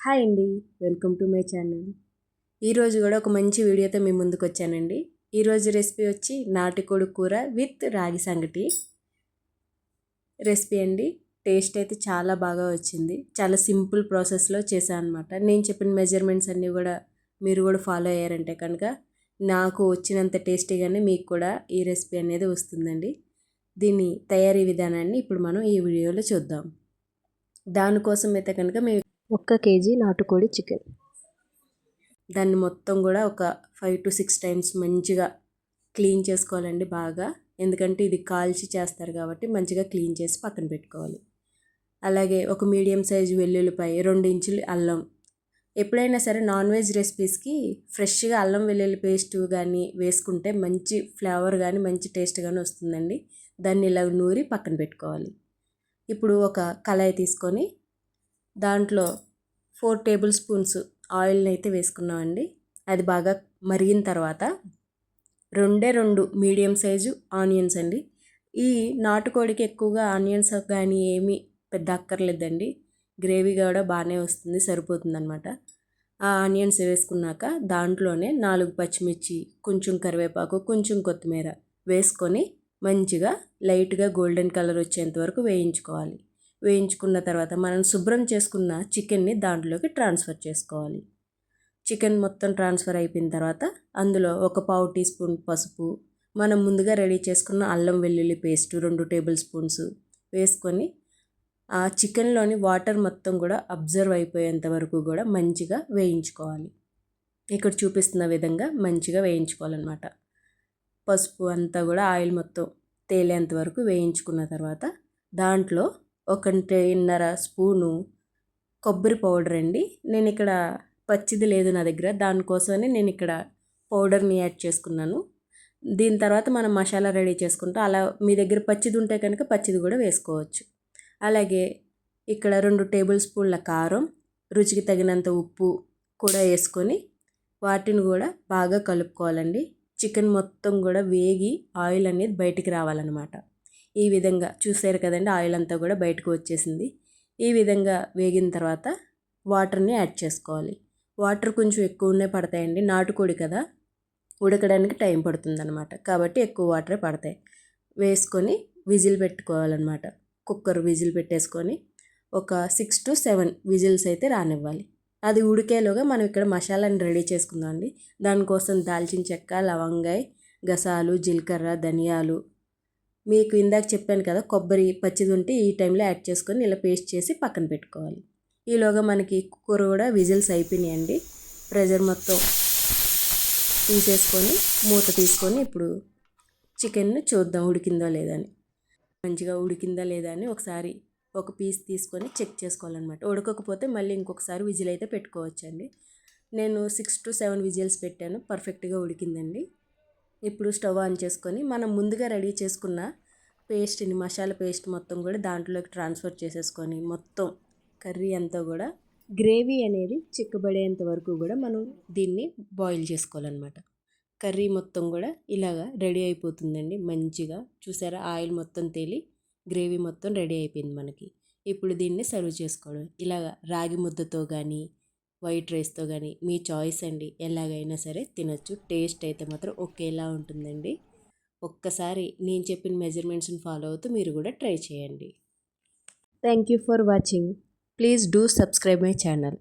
Hi అండి, welcome to my channel. ఈరోజు కూడా ఒక మంచి వీడియోతో మీ ముందుకు వచ్చానండి. ఈరోజు రెసిపీ వచ్చి నాటుకోడి కూర విత్ రాగి సంగటి రెసిపీ అండి. టేస్ట్ అయితే చాలా బాగా వచ్చింది. చాలా సింపుల్ ప్రాసెస్లో చేశాను అనమాట. నేను చెప్పిన మెజర్మెంట్స్ అన్నీ కూడా మీరు కూడా ఫాలో అయ్యారంటే కనుక నాకు వచ్చినంత టేస్టీగానే మీకు కూడా ఈ రెసిపీ అనేది వస్తుందండి. దీని తయారీ విధానాన్ని ఇప్పుడు మనం ఈ వీడియోలో చూద్దాం. దానికోసం అయితే కనుక మేము 1 కేజీ నాటుకోడి చికెన్, దాన్ని మొత్తం కూడా ఒక 5 to 6 టైమ్స్ మంచిగా క్లీన్ చేసుకోవాలండి బాగా. ఎందుకంటే ఇది కాల్చి చేస్తారు కాబట్టి మంచిగా క్లీన్ చేసి పక్కన పెట్టుకోవాలి. అలాగే ఒక మీడియం సైజు వెల్లుల్లిపాయ, 2 ఇంచులు అల్లం. ఎప్పుడైనా సరే నాన్ వెజ్ రెసిపీస్కి ఫ్రెష్గా అల్లం వెల్లుల్లి పేస్ట్ కానీ వేసుకుంటే మంచి ఫ్లేవర్ కానీ మంచి టేస్ట్ కానీ వస్తుందండి. దాన్ని ఇలా నూరి పక్కన పెట్టుకోవాలి. ఇప్పుడు ఒక కళాయి తీసుకొని దాంట్లో 4 టేబుల్ స్పూన్స్ ఆయిల్ని అయితే వేసుకున్నామండి. అది బాగా మరిగిన తర్వాత 2 మీడియం సైజు ఆనియన్స్ అండి. ఈ నాటుకోడికి ఎక్కువగా ఆనియన్స్ కానీ ఏమీ పెద్ద అక్కర్లేదండి. గ్రేవీ కూడా బాగానే వస్తుంది, సరిపోతుంది అనమాట. ఆ ఆనియన్స్ వేసుకున్నాక దాంట్లోనే 4 పచ్చిమిర్చి, కొంచెం కరివేపాకు, కొంచెం కొత్తిమీర వేసుకొని మంచిగా లైట్గా గోల్డెన్ కలర్ వచ్చేంత వరకు వేయించుకోవాలి. వేయించుకున్న తర్వాత మనం శుభ్రం చేసుకున్న చికెన్ని దాంట్లోకి ట్రాన్స్ఫర్ చేసుకోవాలి. చికెన్ మొత్తం ట్రాన్స్ఫర్ అయిపోయిన తర్వాత అందులో ఒక 1/2 టీ స్పూన్ పసుపు, మనం ముందుగా రెడీ చేసుకున్న అల్లం వెల్లుల్లి పేస్ట్ 2 టేబుల్ స్పూన్స్ వేసుకొని ఆ చికెన్లోని వాటర్ మొత్తం కూడా అబ్జర్వ్ అయిపోయేంత వరకు కూడా మంచిగా వేయించుకోవాలి. ఇక్కడ చూపిస్తున్న విధంగా మంచిగా వేయించుకోవాలన్నమాట. పసుపు అంతా కూడా ఆయిల్ మొత్తం తేలేంత వరకు వేయించుకున్న తర్వాత దాంట్లో 1.5 స్పూను కొబ్బరి పౌడర్ అండి. నేను ఇక్కడ పచ్చిది లేదు నా దగ్గర, దానికోసమని నేను ఇక్కడ పౌడర్ని యాడ్ చేసుకున్నాను. దీని తర్వాత మనం మసాలా రెడీ చేసుకుంటాం. అలా మీ దగ్గర పచ్చిది ఉంటే కనుక పచ్చిది కూడా వేసుకోవచ్చు. అలాగే ఇక్కడ 2 టేబుల్ స్పూన్ల కారం, రుచికి తగినంత ఉప్పు కూడా వేసుకొని వాటిని కూడా బాగా కలుపుకోవాలండి. చికెన్ మొత్తం కూడా వేగి ఆయిల్ అనేది బయటికి రావాలన్నమాట. ఈ విధంగా చూసారు కదండి, ఆయిల్ అంతా కూడా బయటకు వచ్చేసింది. ఈ విధంగా వేగిన తర్వాత వాటర్ని యాడ్ చేసుకోవాలి. వాటర్ కొంచెం ఎక్కువనే పడతాయండి, నాటుకోడి కదా, ఉడకడానికి టైం పడుతుందన్నమాట. కాబట్టి ఎక్కువ వాటరే పడతాయి. వేసుకొని విజిల్ పెట్టుకోవాలన్నమాట. కుక్కర్ విజిల్ పెట్టేసుకొని ఒక 6 to 7 విజిల్స్ అయితే రానివ్వాలి. అది ఉడికేలోగా మనం ఇక్కడ మసాలాని రెడీ చేసుకుందాం అండి. దానికోసం దాల్చిన చెక్క, లవంగాయ, గసాలు, జీలకర్ర, ధనియాలు, మీకు ఇందాక చెప్పాను కదా కొబ్బరి పచ్చిది ఉంటే ఈ టైంలో యాడ్ చేసుకొని ఇలా పేస్ట్ చేసి పక్కన పెట్టుకోవాలి. ఈలోగా మనకి కూర కూడా విజిల్స్ అయిపోయినాయండి. ప్రెషర్ మొత్తం తీసేసుకొని మూత తీసుకొని ఇప్పుడు చికెన్ను చూద్దాం ఉడికిందో లేదా అని. మంచిగా ఉడికిందా లేదా అని ఒకసారి ఒక పీస్ తీసుకొని చెక్ చేసుకోవాలన్నమాట. ఉడకకపోతే మళ్ళీ ఇంకొకసారి విజిల్ అయితే పెట్టుకోవచ్చండి. నేను 6 to 7 విజిల్స్ పెట్టాను, పర్ఫెక్ట్గా ఉడికిందండి. ఇప్పుడు స్టవ్ ఆన్ చేసుకొని మనం ముందుగా రెడీ చేసుకున్న పేస్ట్ని, మసాలా పేస్ట్ మొత్తం కూడా దాంట్లోకి ట్రాన్స్ఫర్ చేసేసుకొని మొత్తం కర్రీ అంతా కూడా గ్రేవీ అనేది చిక్కబడేంత వరకు కూడా మనం దీన్ని బాయిల్ చేసుకోవాలన్నమాట. కర్రీ మొత్తం కూడా ఇలాగా రెడీ అయిపోతుందండి. మంచిగా చూసారా, ఆయిల్ మొత్తం తేలి గ్రేవీ మొత్తం రెడీ అయిపోయింది మనకి. ఇప్పుడు దీన్ని సర్వ్ చేసుకోవడం. ఇలాగ రాగి ముద్దతో కానీ వైట్ రైస్తో కానీ మీ చాయిస్ అండి, ఎలాగైనా సరే తినొచ్చు. టేస్ట్ అయితే మాత్రం ఒకేలా ఉంటుందండి. ఒక్కసారి నేను చెప్పిన మెజర్మెంట్స్ని ఫాలో అవుతూ మీరు కూడా ట్రై చేయండి. Thank you for watching. Please do subscribe my channel.